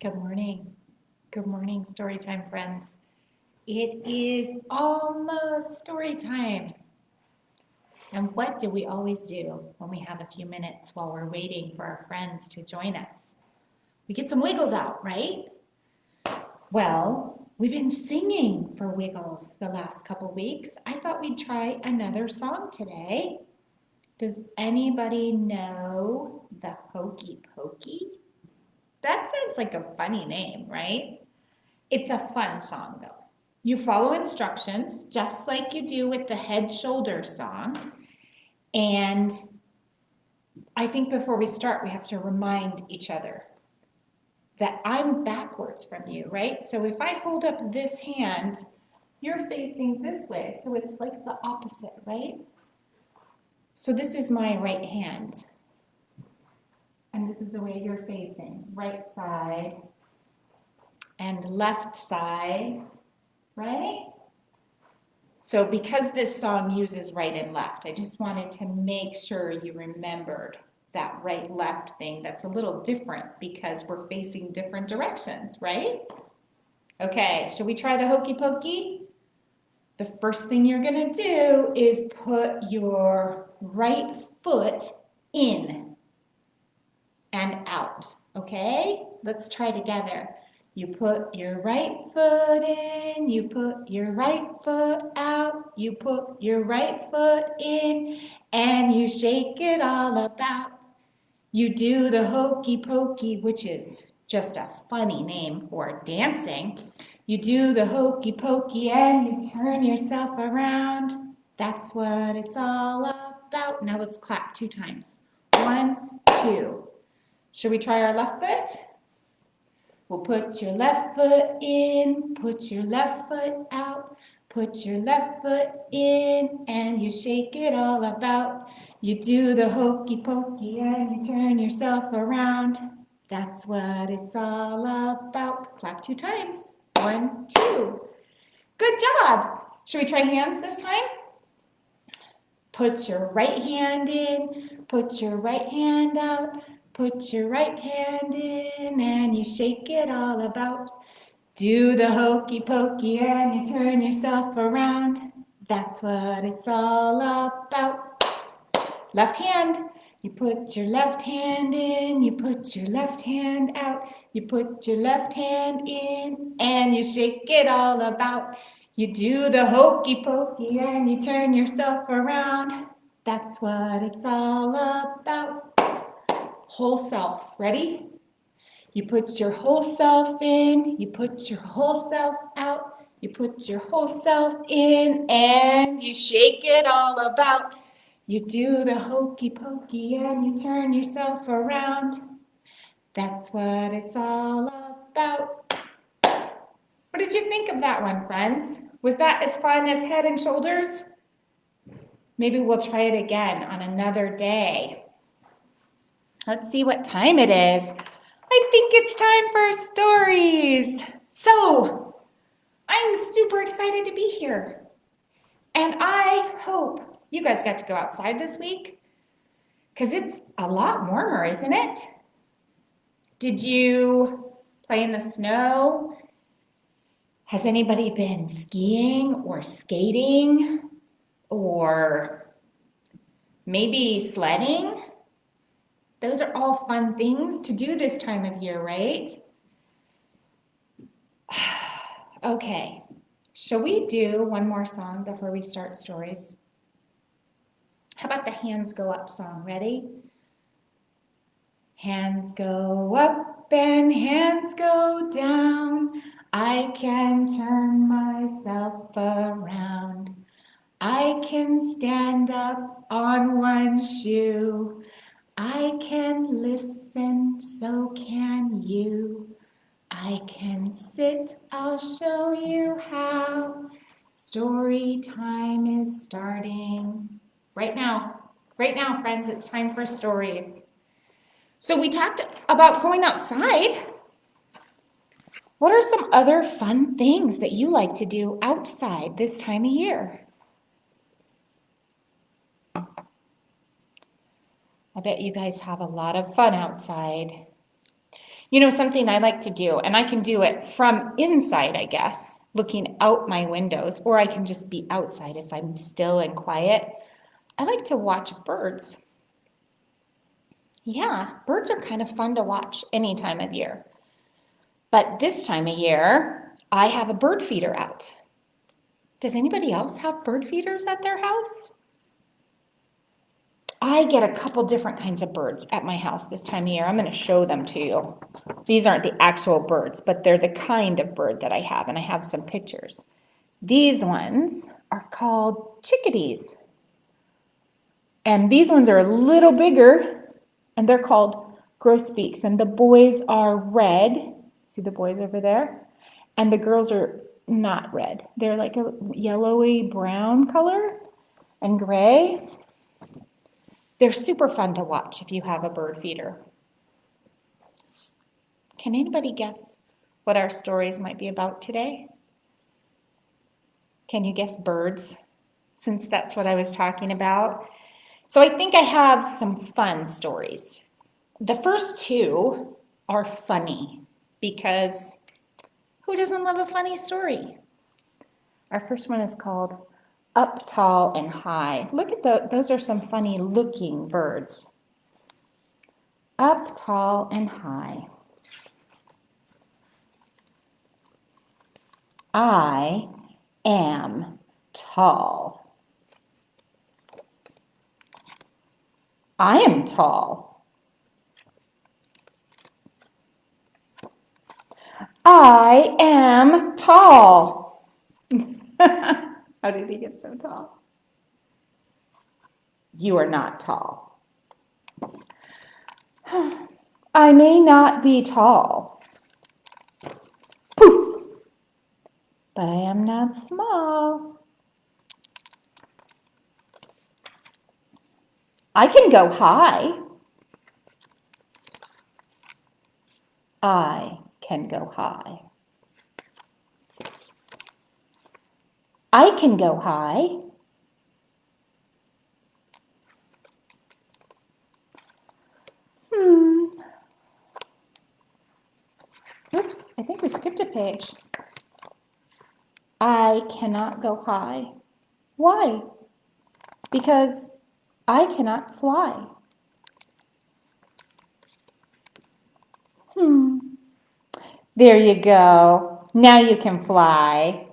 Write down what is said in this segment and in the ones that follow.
Good morning. Good morning, Storytime friends. It is almost story time. And what do we always do when we have a few minutes while we're waiting for our friends to join us? We get some wiggles out, right? Well, we've been singing for wiggles the last couple weeks. I thought we'd try another song today. Does anybody know the Hokey Pokey? That sounds like a funny name, right? It's a fun song though. You follow instructions just like you do with the head shoulders song. And I think before we start, we have to remind each other that I'm backwards from you, right? So if I hold up this hand, you're facing this way. So it's like the opposite, right? So this is my right hand. And this is the way you're facing, right side and left side, right? So because this song uses right and left, I just wanted to make sure you remembered that right-left thing that's a little different because we're facing different directions, right? Okay, should we try the hokey pokey? The first thing you're gonna do is put your right foot in and out, okay? Let's try together. You put your right foot in, you put your right foot out, you put your right foot in, and you shake it all about. You do the hokey pokey, which is just a funny name for dancing. You do the hokey pokey and you turn yourself around. That's what it's all about. Now let's clap 2 times. 1, 2. Should we try our left foot? Well, put your left foot in, put your left foot out, put your left foot in, and you shake it all about. You do the hokey pokey and you turn yourself around. That's what it's all about. Clap 2 times. 1, 2. Good job. Should we try hands this time? Put your right hand in, put your right hand out, put your right hand in, and you shake it all about. Do the hokey pokey and you turn yourself around. That's what it's all about. Left hand. You put your left hand in, you put your left hand out, you put your left hand in, and you shake it all about. You do the hokey pokey and you turn yourself around. That's what it's all about. Whole self. Ready? You put your whole self in, you put your whole self out, you put your whole self in, and you shake it all about. You do the hokey pokey and you turn yourself around. That's what it's all about. What did you think of that one, friends? Was that as fun as head and shoulders? Maybe we'll try it again on another day. Let's see what time it is. I think it's time for stories. So, I'm super excited to be here. And I hope you guys got to go outside this week because it's a lot warmer, isn't it? Did you play in the snow? Has anybody been skiing or skating or maybe sledding? Those are all fun things to do this time of year, right? Okay, shall we do one more song before we start stories? How about the hands go up song? Ready? Hands go up and hands go down. I can turn myself around. I can stand up on one shoe. I can listen, so can you. I can sit, I'll show you how. Story time is starting. Right now, friends, it's time for stories. So we talked about going outside. What are some other fun things that you like to do outside this time of year? I bet you guys have a lot of fun outside. Something I like to do, and I can do it from inside, I guess, looking out my windows, or I can just be outside if I'm still and quiet. I like to watch birds. Yeah, birds are kind of fun to watch any time of year. But this time of year, I have a bird feeder out. Does anybody else have bird feeders at their house? I get a couple different kinds of birds at my house this time of year. I'm going to show them to you. These aren't the actual birds, but they're the kind of bird that I have, and I have some pictures. These ones are called chickadees. And these ones are a little bigger, and they're called grosbeaks. And the boys are red. See the boys over there? And the girls are not red. They're like a yellowy brown color and gray. They're super fun to watch if you have a bird feeder. Can anybody guess what our stories might be about today? Can you guess birds, since that's what I was talking about? So I think I have some fun stories. The first two are funny because who doesn't love a funny story? Our first one is called Up Tall and High. Look at those are some funny looking birds. Up tall and high. I am tall. I am tall. I am tall. How did he get so tall? You are not tall. I may not be tall. Poof. But I am not small. I can go high. I can go high. I can go high. Oops, I think we skipped a page. I cannot go high. Why? Because I cannot fly. There you go. Now you can fly.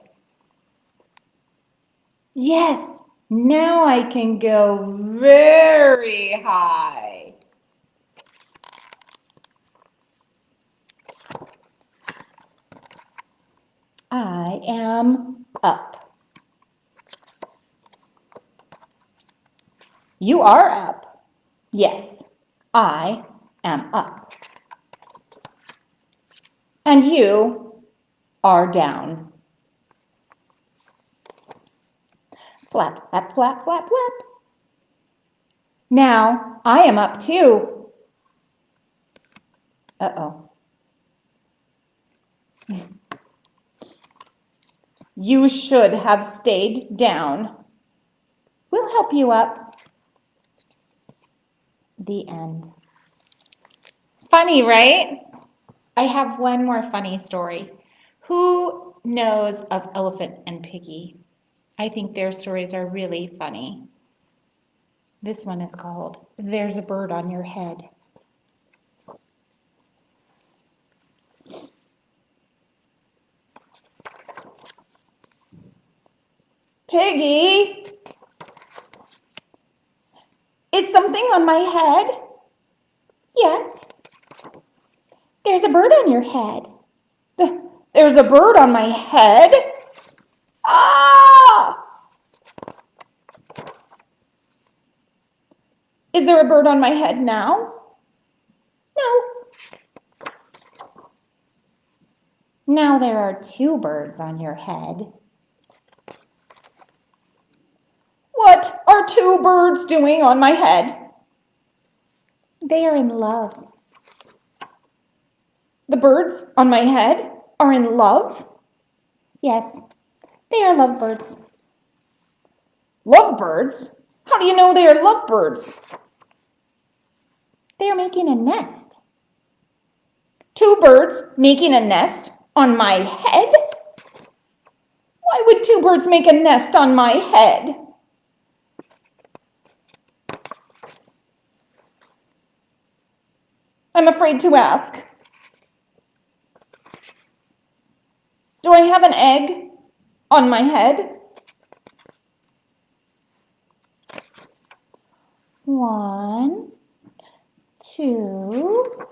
Yes, now I can go very high. I am up. You are up. Yes, I am up. And you are down. Flap, flap, flap, flap, flap. Now I am up too. Uh-oh. You should have stayed down. We'll help you up. The end. Funny, right? I have one more funny story. Who knows of Elephant and Piggy? I think their stories are really funny. This one is called There's a Bird on Your Head. Piggy, is something on my head? Yes. There's a bird on your head. There's a bird on my head? Ah! Is there a bird on my head now? No. Now there are two birds on your head. What are two birds doing on my head? They are in love. The birds on my head are in love? Yes, they are lovebirds. Lovebirds? How do you know they are lovebirds? They are making a nest. 2 birds making a nest on my head? Why would 2 birds make a nest on my head? I'm afraid to ask. Do I have an egg on my head? 1, 2,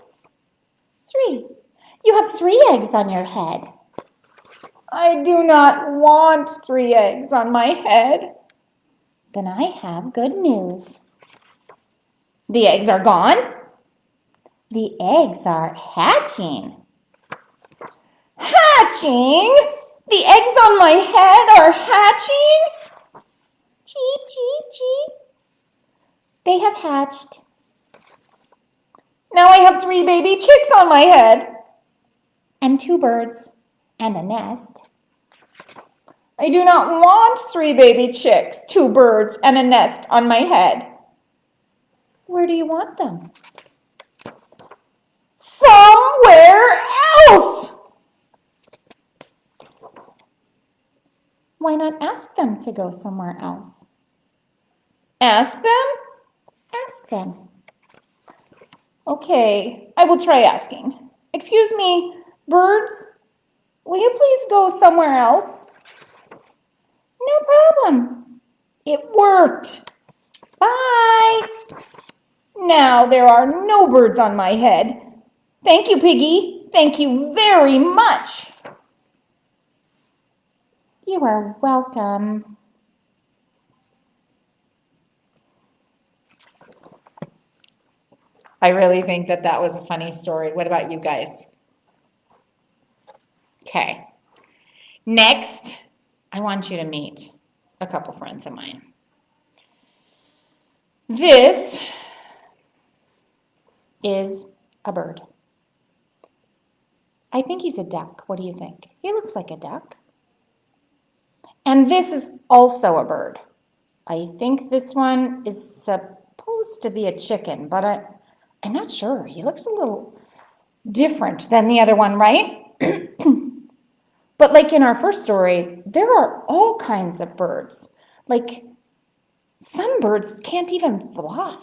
3. You have 3 eggs on your head. I do not want 3 eggs on my head. Then I have good news. The eggs are gone. The eggs are hatching. Hatching? The eggs on my head are hatching? Chee, chee, chee. They have hatched. Now I have 3 baby chicks on my head. And 2 birds and a nest. I do not want 3 baby chicks, 2 birds, and a nest on my head. Where do you want them? Somewhere else! Why not ask them to go somewhere else? Ask them? Ask them. Okay, I will try asking. Excuse me, birds, will you please go somewhere else? No problem. It worked. Bye. Now there are no birds on my head. Thank you, Piggy. Thank you very much. You are welcome. I really think that that was a funny story. What about you guys? Okay. Next, I want you to meet a couple friends of mine. This is a bird. I think he's a duck. What do you think? He looks like a duck. And this is also a bird. I think this one is supposed to be a chicken, but I'm not sure. He looks a little different than the other one, right? But like in our first story, there are all kinds of birds. Like some birds can't even fly.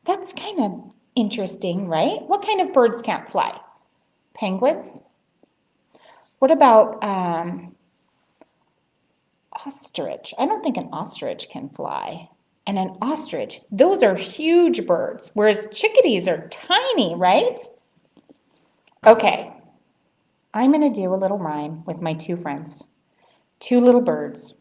That's kind of interesting, right? What kind of birds can't fly? Penguins? What about ostrich? I don't think an ostrich can fly. And an ostrich, those are huge birds, whereas chickadees are tiny, right? Okay, I'm going to do a little rhyme with my 2 friends. 2 little birds.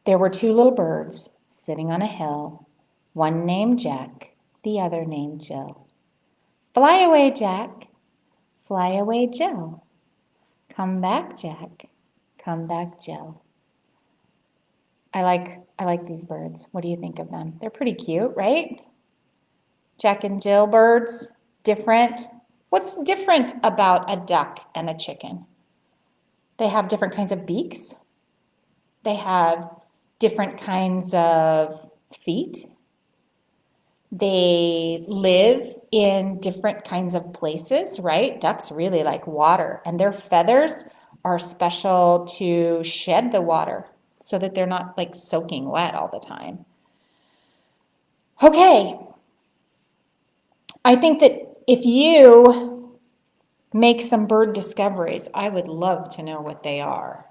There were 2 little birds sitting on a hill, one named Jack, the other named Jill. Fly away, Jack. Fly away, Jill. Come back, Jack. Come back, Jill. I like these birds. What do you think of them? They're pretty cute, right? Jack and Jill birds, different. What's different about a duck and a chicken? They have different kinds of beaks. They have different kinds of feet. They live in different kinds of places, right? Ducks really like water, and their feathers are special to shed the water so that they're not like soaking wet all the time. Okay, I think that if you make some bird discoveries, I would love to know what they are.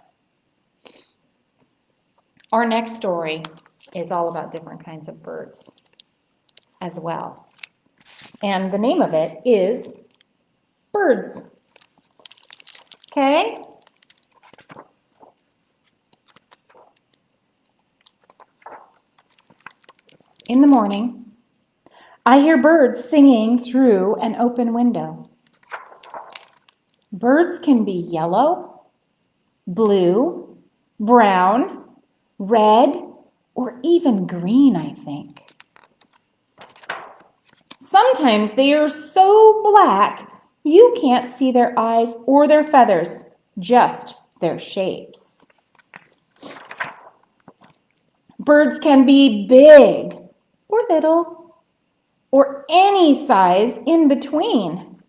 Our next story is all about different kinds of birds as well. And the name of it is Birds. Okay? In the morning, I hear birds singing through an open window. Birds can be yellow, blue, brown, red, or even green, I think. Sometimes they are so black you can't see their eyes or their feathers, just their shapes. Birds can be big or little, or any size in between.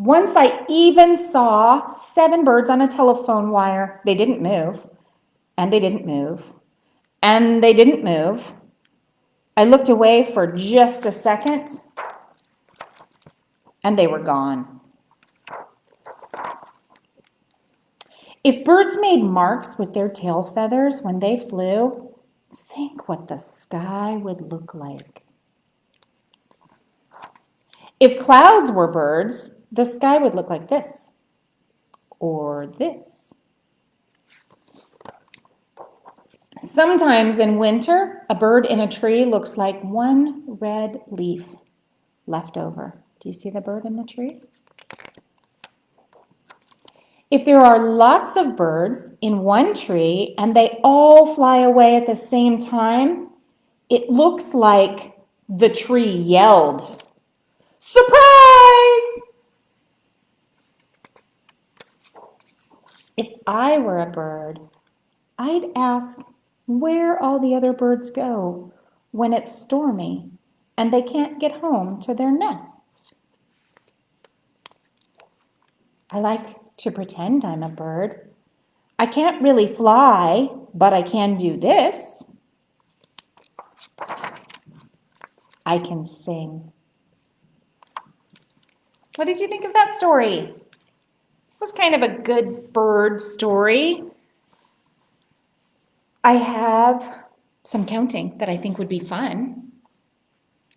Once I even saw 7 birds on a telephone wire. They didn't move, and they didn't move, and they didn't move. I looked away for just a second, and they were gone. If birds made marks with their tail feathers when they flew, think what the sky would look like. If clouds were birds, the sky would look like this or this. Sometimes in winter, a bird in a tree looks like one red leaf left over. Do you see the bird in the tree? If there are lots of birds in one tree and they all fly away at the same time, it looks like the tree yelled, "Surprise!" If I were a bird, I'd ask where all the other birds go when it's stormy and they can't get home to their nests. I like to pretend I'm a bird. I can't really fly, but I can do this. I can sing. What did you think of that story? It was kind of a good bird story. I have some counting that I think would be fun.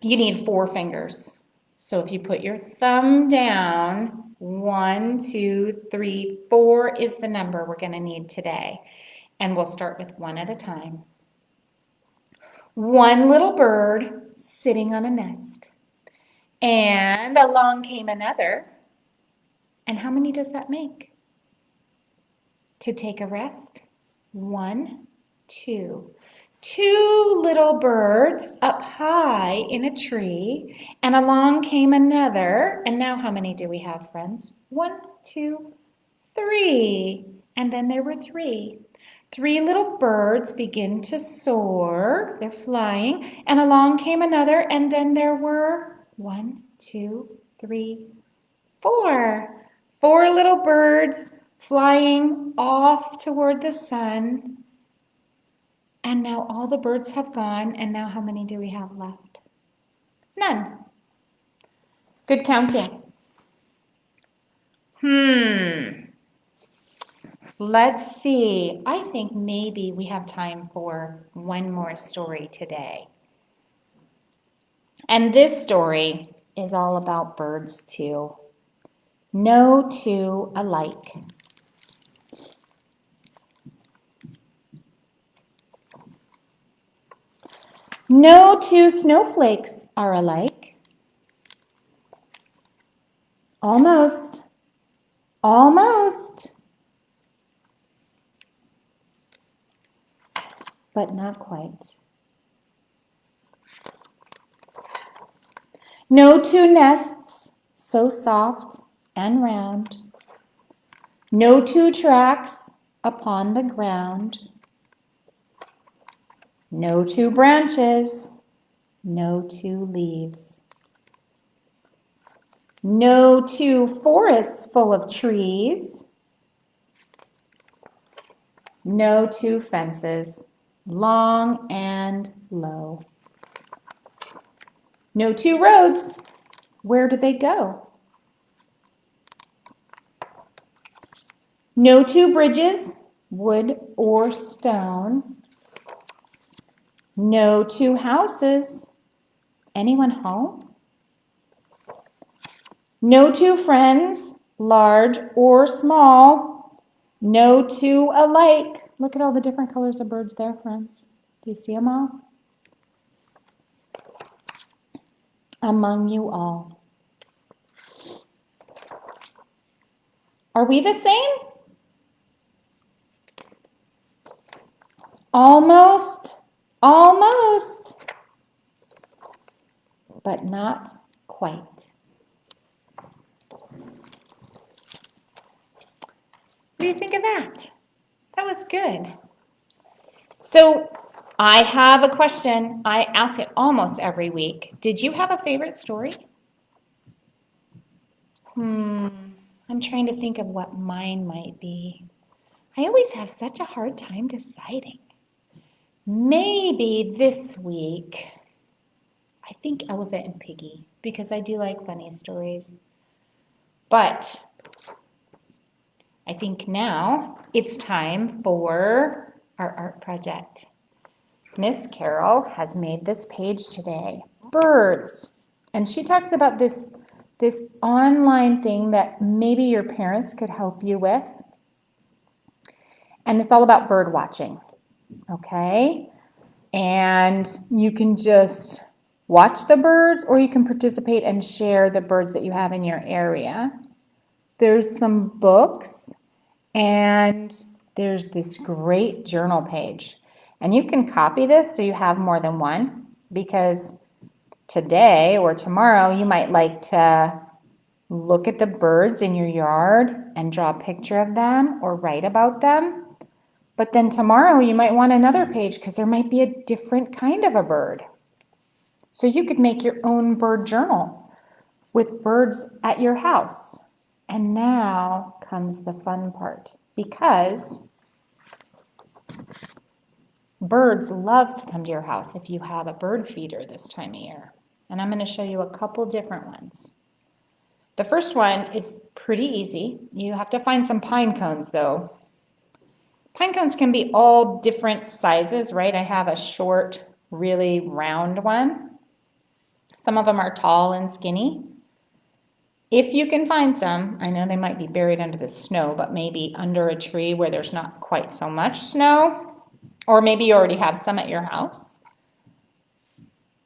You need 4 fingers. So if you put your thumb down, 1, 2, 3, 4 is the number we're going to need today. And we'll start with 1 at a time. One little bird sitting on a nest. And along came another. And how many does that make? To take a rest, 1, 2. 2 little birds up high in a tree, and along came another. And now how many do we have, friends? 1, 2, 3. And then there were 3. 3 little birds begin to soar. They're flying, and along came another, and then there were 1, 2, 3, 4. 4 little birds flying off toward the sun. And now all the birds have gone, and now how many do we have left? None. Good counting. Let's see. I think maybe we have time for one more story today. And this story is all about birds too. No two alike. No 2 snowflakes are alike. Almost. Almost. But not quite. No 2 nests so soft and round. No 2 tracks upon the ground. No 2 branches, no 2 leaves. No 2 forests full of trees. No 2 fences, long and low. No 2 roads. Where do they go? No 2 bridges, wood or stone. No 2 houses. Anyone home? No 2 friends, large or small. No 2 alike. Look at all the different colors of birds there, friends. Do you see them all? Among you all. Are we the same? Almost. Almost, but not quite. What do you think of that? That was good. So I have a question. I ask it almost every week. Did you have a favorite story? I'm trying to think of what mine might be. I always have such a hard time deciding. Maybe this week, I think Elephant and Piggy, because I do like funny stories. But I think now it's time for our art project. Miss Carol has made this page today, birds. And she talks about this online thing that maybe your parents could help you with. And it's all about bird watching, okay? And you can just watch the birds, or you can participate and share the birds that you have in your area. There's some books, and there's this great journal page. And you can copy this so you have more than one, because today or tomorrow you might like to look at the birds in your yard and draw a picture of them or write about them. But then tomorrow you might want another page because there might be a different kind of a bird. So you could make your own bird journal with birds at your house. And now comes the fun part, because birds love to come to your house if you have a bird feeder this time of year. And I'm going to show you a couple different ones. The first one is pretty easy. You have to find some pine cones though. Pine cones can be all different sizes, right? I have a short, really round one. Some of them are tall and skinny. If you can find some, I know they might be buried under the snow, but maybe under a tree where there's not quite so much snow, or maybe you already have some at your house.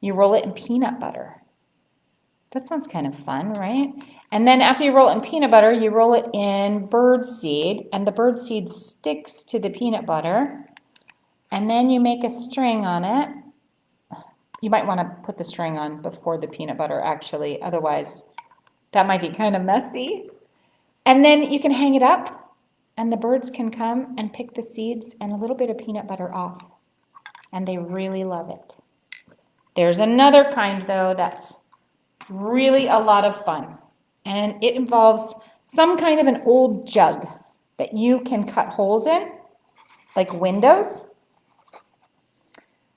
You roll it in peanut butter. That sounds kind of fun, right? And then after you roll it in peanut butter, you roll it in bird seed, and the bird seed sticks to the peanut butter. And then you make a string on it. You might want to put the string on before the peanut butter, actually, otherwise that might be kind of messy. And then you can hang it up, and the birds can come and pick the seeds and a little bit of peanut butter off. And they really love it. There's another kind, though, that's really a lot of fun. And it involves some kind of an old jug that you can cut holes in, like windows.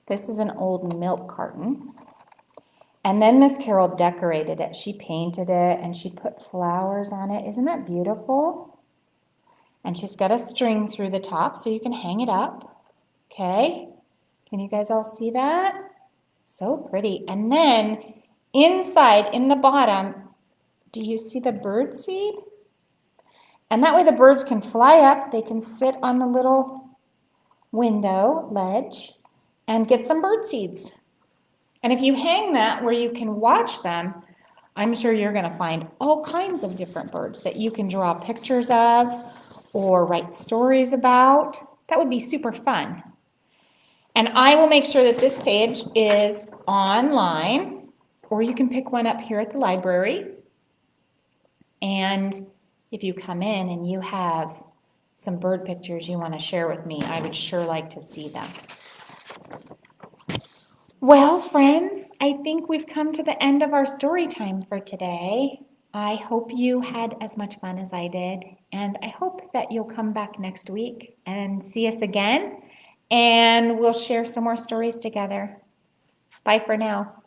This is an old milk carton. And then Miss Carol decorated it. She painted it and she put flowers on it. Isn't that beautiful? And she's got a string through the top so you can hang it up. Okay? Can you guys all see that? So pretty. And then inside, in the bottom, do you see the bird seed? And that way the birds can fly up. They can sit on the little window ledge and get some bird seeds. And if you hang that where you can watch them, I'm sure you're going to find all kinds of different birds that you can draw pictures of or write stories about. That would be super fun. And I will make sure that this page is online, or you can pick one up here at the library. And if you come in and you have some bird pictures you want to share with me, I would sure like to see them. Well, friends, I think we've come to the end of our story time for today. I hope you had as much fun as I did, and I hope that you'll come back next week and see us again, and we'll share some more stories together. Bye for now.